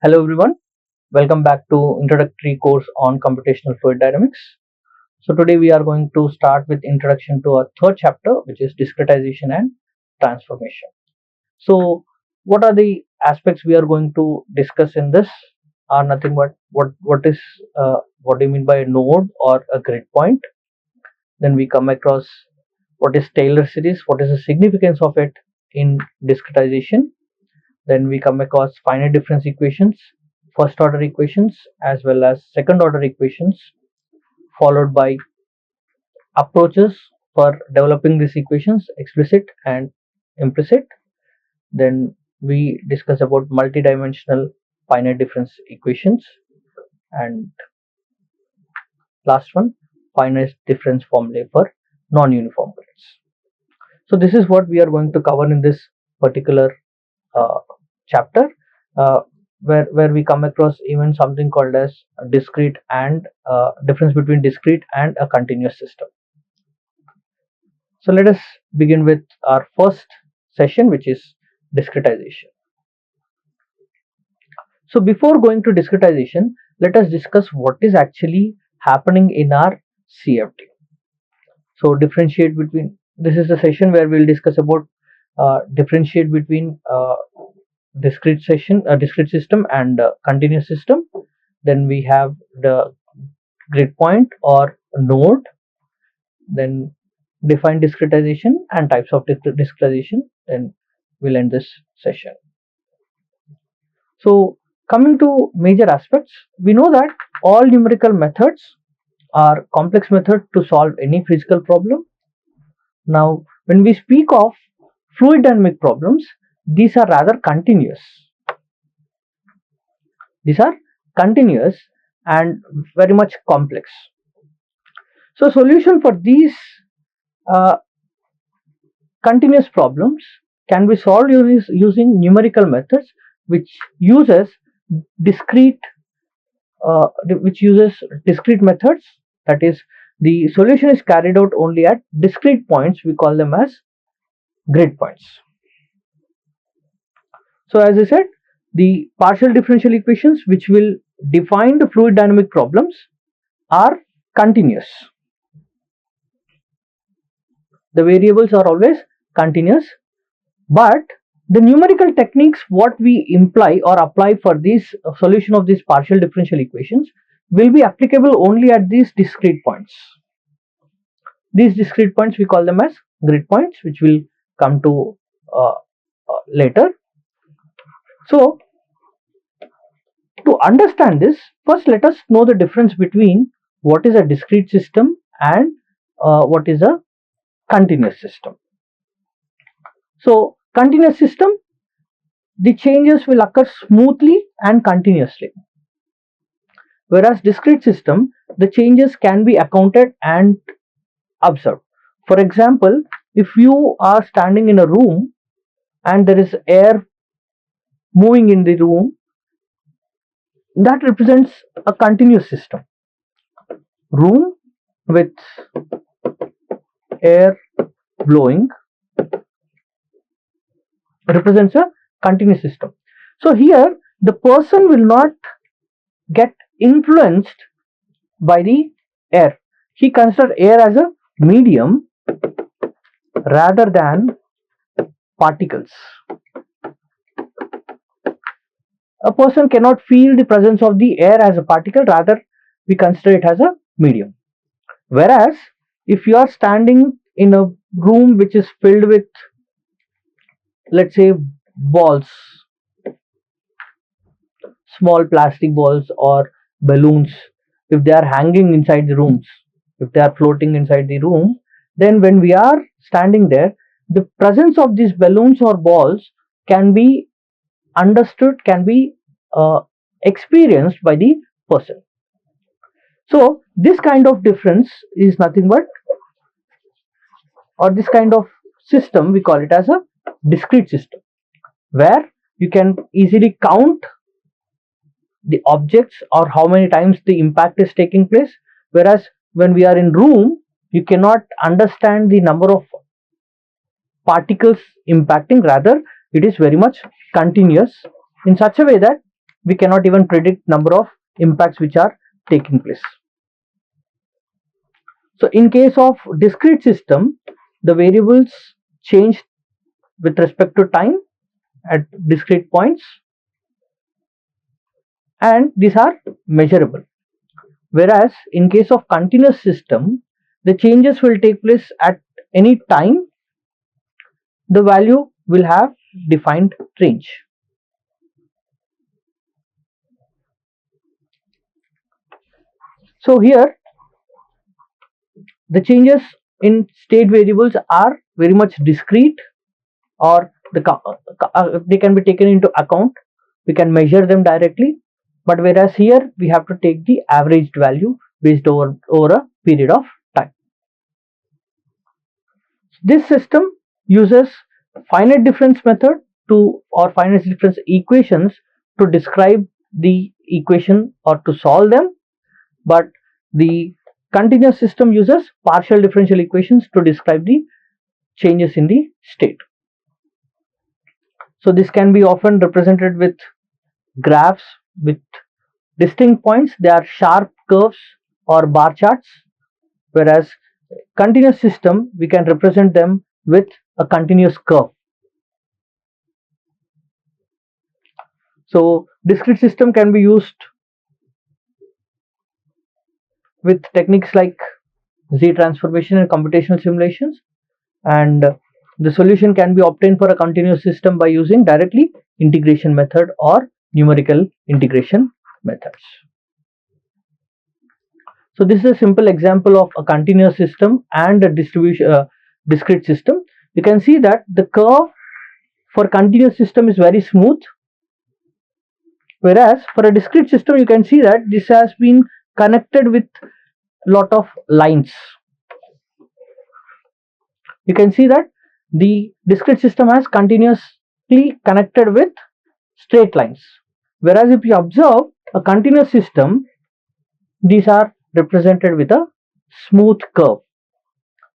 Hello everyone, welcome back to introductory course on computational fluid dynamics. So today we are going to start with introduction to our third chapter, which is discretization and transformation. So what are the aspects we are going to discuss in this are nothing but what do you mean by a node or a grid point. Then we come across what is Taylor series, what is the significance of it in discretization. Then we come across finite difference equations, first order equations as well as second order equations, followed by approaches for developing these equations, explicit and implicit. Then we discuss about multidimensional finite difference equations, and last one, finite difference formulae for non-uniform grids. So this is what we are going to cover in this particular chapter, where we come across even something called as a discrete and difference between discrete and a continuous system. So let us begin with our first session, which is discretization. So before going to discretization, let us discuss what is actually happening in our CFD. So differentiate between, this is the session where we will discuss about differentiate between discrete system and continuous system. Then we have the grid point or node, then define discretization and types of discretization, then we'll end this session. So coming to major aspects, we know that all numerical methods are complex methods to solve any physical problem. Now when we speak of fluid dynamic problems, these are rather continuous. These are continuous and very much complex. So solution for these continuous problems can be solved using numerical methods which uses discrete methods. That is, the solution is carried out only at discrete points. We call them as grid points. So as I said, the partial differential equations which will define the fluid dynamic problems are continuous. The variables are always continuous, but the numerical techniques what we imply or apply for this solution of these partial differential equations will be applicable only at these discrete points. These discrete points we call them as grid points, which will come to later. So to understand this, first let us know the difference between what is a discrete system and what is a continuous system. So continuous system, the changes will occur smoothly and continuously, whereas discrete system, the changes can be accounted and observed. For example, if you are standing in a room and there is air moving in the room, that represents a continuous system. Room with air blowing represents a continuous system. So here the person will not get influenced by the air. He considers air as a medium rather than particles. A person cannot feel the presence of the air as a particle, rather we consider it as a medium. Whereas if you are standing in a room which is filled with, let's say, balls, small plastic balls or balloons, if they are hanging inside the rooms, if they are floating inside the room, then when we are standing there, the presence of these balloons or balls can be understood, can be experienced by the person. So this kind of difference is nothing but, or this kind of system, we call it as a discrete system, where you can easily count the objects or how many times the impact is taking place, whereas when we are in room, you cannot understand the number of particles impacting, rather it is very much continuous in such a way that we cannot even predict number of impacts which are taking place. So in case of discrete system, the variables change with respect to time at discrete points, and these are measurable. Whereas in case of continuous system, the changes will take place at any time. The value will have defined range. So here the changes in state variables are very much discrete, or they can be taken into account. We can measure them directly, but whereas here we have to take the averaged value based over a period of time. This system uses finite difference method or finite difference equations to describe the equation or to solve them, but the continuous system uses partial differential equations to describe the changes in the state. So this can be often represented with graphs with distinct points. They are sharp curves or bar charts, whereas continuous system we can represent them with a continuous curve. So discrete system can be used with techniques like Z transformation and computational simulations, and the solution can be obtained for a continuous system by using directly integration method or numerical integration methods. So this is a simple example of a continuous system and a discrete system. You can see that the curve for continuous system is very smooth, whereas for a discrete system you can see that this has been connected with lot of lines. You can see that the discrete system has continuously connected with straight lines, whereas if you observe a continuous system, these are represented with a smooth curve.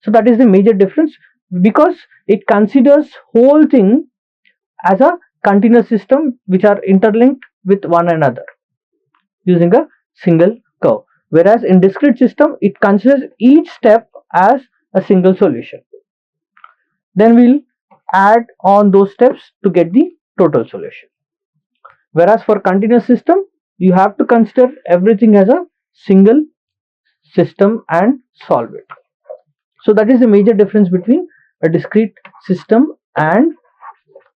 So that is the major difference, because it considers whole thing as a continuous system which are interlinked with one another using a single curve, whereas in discrete system it considers each step as a single solution. Then we'll add on those steps to get the total solution. Whereas for continuous system, you have to consider everything as a single system and solve it. So that is the major difference between a discrete system and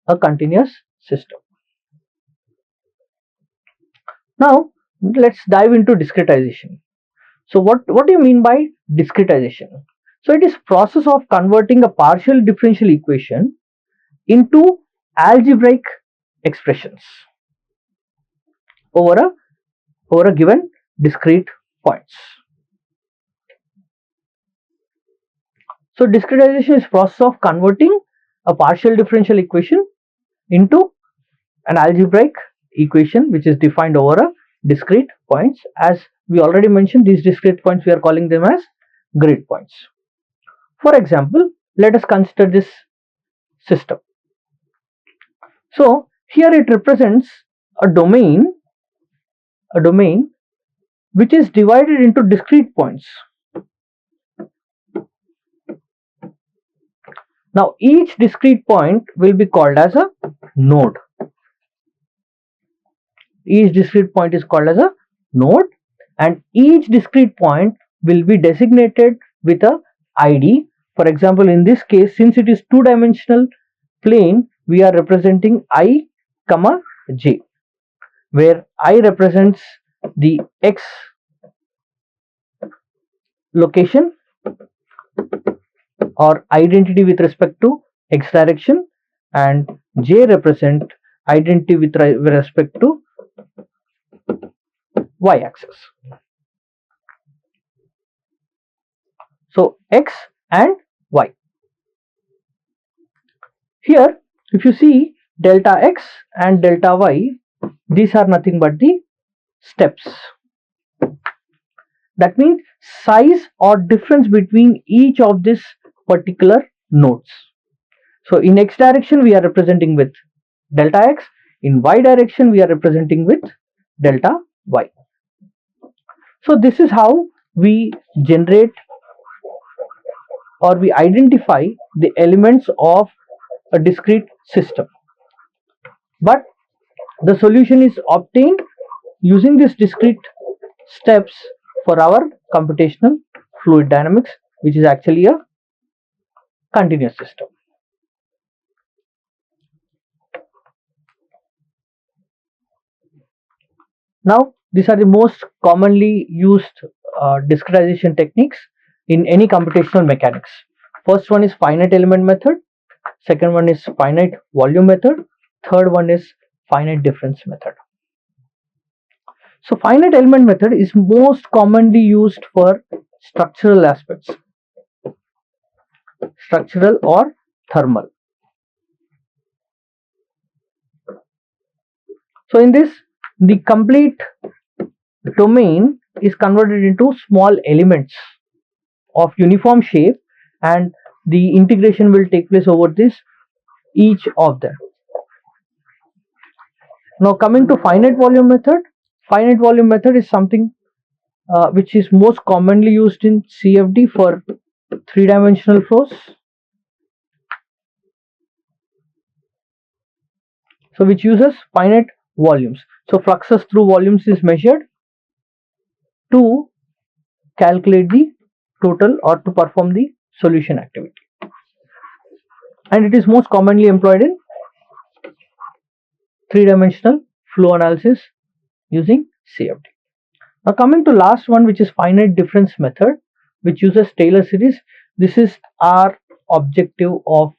a continuous system. Now let's dive into discretization. So what do you mean by discretization? So it is process of converting a partial differential equation into algebraic expressions over a given discrete points. So discretization is process of converting a partial differential equation into an algebraic equation which is defined over a discrete points. As we already mentioned, these discrete points we are calling them as grid points. For example, let us consider this system. So here it represents a domain which is divided into discrete points. Now each discrete point will be called as a node. Each discrete point is called as a node, and each discrete point will be designated with a ID. For example, in this case, since it is two-dimensional plane, we are representing I, j, where I represents the x location or identity with respect to x direction, and j represent identity with respect to y axis. So x and y. Here if you see delta x and delta y, these are nothing but the steps. That means size or difference between each of these particular nodes. So in x direction we are representing with delta x, in y direction we are representing with delta y. So this is how we generate or we identify the elements of a discrete system. But the solution is obtained using these discrete steps for our computational fluid dynamics, which is actually a continuous system. Now, these are the most commonly used discretization techniques in any computational mechanics. First one is finite element method, second one is finite volume method, third one is finite difference method. So finite element method is most commonly used for structural aspects, structural or thermal. So in this, the complete domain is converted into small elements of uniform shape, and the integration will take place over this each of them. Now coming to finite volume method is something which is most commonly used in CFD for three-dimensional flows. So which uses finite volumes. So fluxes through volumes is measured to calculate the total or to perform the solution activity. And it is most commonly employed in three-dimensional flow analysis using CFD. Now coming to last one, which is finite difference method, which uses Taylor series. This is our objective of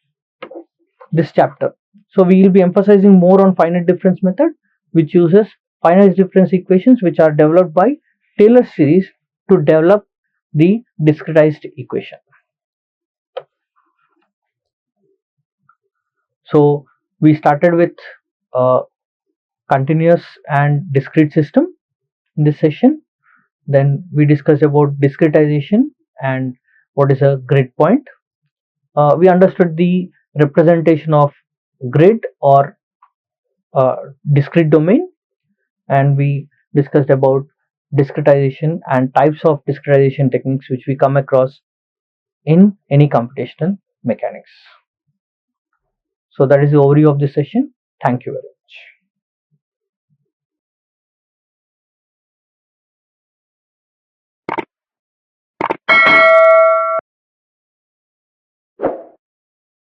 this chapter. So we will be emphasizing more on finite difference method, which uses finite difference equations which are developed by Taylor series to develop the discretized equation. So we started with continuous and discrete system in this session. Then we discussed about discretization and what is a grid point. We understood the representation of grid or discrete domain, and we discussed about discretization and types of discretization techniques which we come across in any computational mechanics. So that is the overview of this session. Thank you very much.